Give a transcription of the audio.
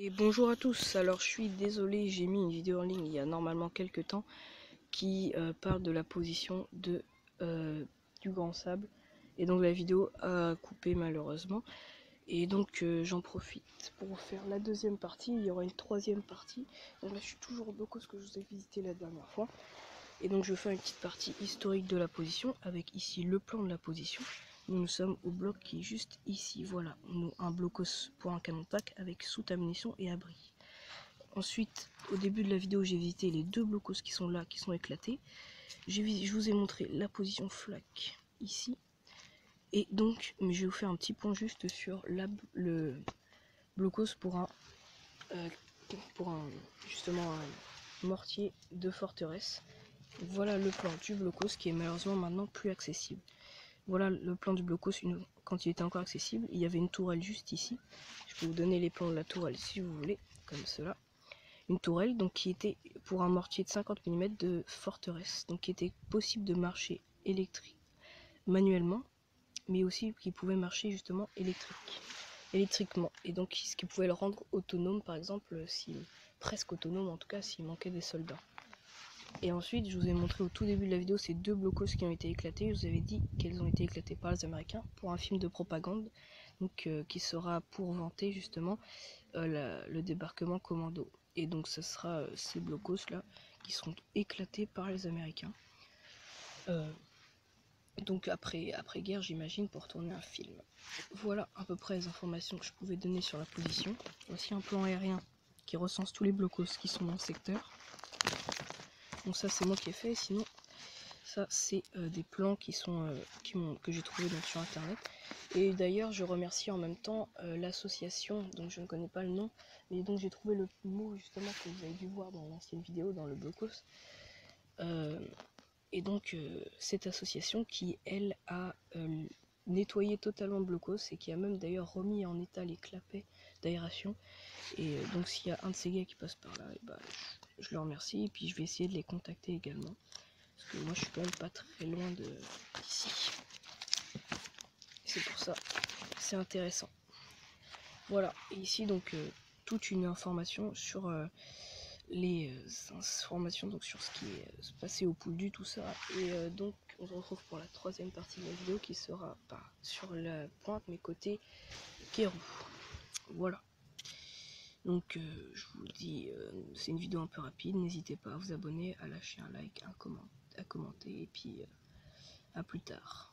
Et bonjour à tous, alors je suis désolé, j'ai mis une vidéo en ligne il y a normalement quelques temps qui parle de la position du grand sable, et donc la vidéo a coupé malheureusement, et donc j'en profite pour faire la deuxième partie. Il y aura une troisième partie. Donc là je suis toujours au blocos que je vous ai visité la dernière fois, et donc je fais une petite partie historique de la position avec ici le plan de la position. Nous sommes au bloc qui est juste ici, voilà, un blocos pour un canon de pack avec soute à munitions et abri. Ensuite, au début de la vidéo, j'ai visité les deux blocos qui sont là, qui sont éclatés. Je vous ai montré la position flak ici. Et donc, je vais vous faire un petit point juste sur le blocos justement un mortier de forteresse. Voilà le plan du blocos qui est malheureusement maintenant plus accessible. Voilà le plan du blocos quand il était encore accessible. Il y avait une tourelle juste ici. Je peux vous donner les plans de la tourelle si vous voulez, comme cela. Une tourelle donc qui était pour un mortier de 50 mm de forteresse, donc qui était possible de marcher manuellement, mais aussi qui pouvait marcher justement électriquement, et donc ce qui pouvait le rendre autonome, par exemple, presque autonome en tout cas, s'il manquait des soldats. Et ensuite, je vous ai montré au tout début de la vidéo ces deux blocos qui ont été éclatés. Je vous avais dit qu'elles ont été éclatées par les Américains pour un film de propagande, donc qui sera pour vanter justement le débarquement commando. Et donc ce sera ces blocos là qui seront éclatés par les Américains. Donc après guerre, j'imagine, pour tourner un film. Voilà à peu près les informations que je pouvais donner sur la position. Voici un plan aérien qui recense tous les blocos qui sont dans le secteur. Donc ça c'est moi qui ai fait, sinon ça c'est des plans que j'ai trouvé donc sur internet. Et d'ailleurs je remercie en même temps l'association, donc je ne connais pas le nom, mais donc j'ai trouvé le mot justement que vous avez dû voir dans l'ancienne vidéo dans le blocos. Et donc cette association qui elle a nettoyé totalement le blocos et qui a même d'ailleurs remis en état les clapets d'aération. Et donc s'il y a un de ces gars qui passe par là, et bah, je le remercie, et puis je vais essayer de les contacter également. Parce que moi je suis quand même pas très loin d'ici. C'est pour ça, c'est intéressant. Voilà, et ici donc toute une information sur les informations donc sur ce qui est passé au Pouldu, tout ça. Et donc on se retrouve pour la troisième partie de la vidéo qui sera sur la pointe mais côté Kérou. Voilà. Donc je vous dis, c'est une vidéo un peu rapide, n'hésitez pas à vous abonner, à lâcher un like, à commenter, et puis à plus tard.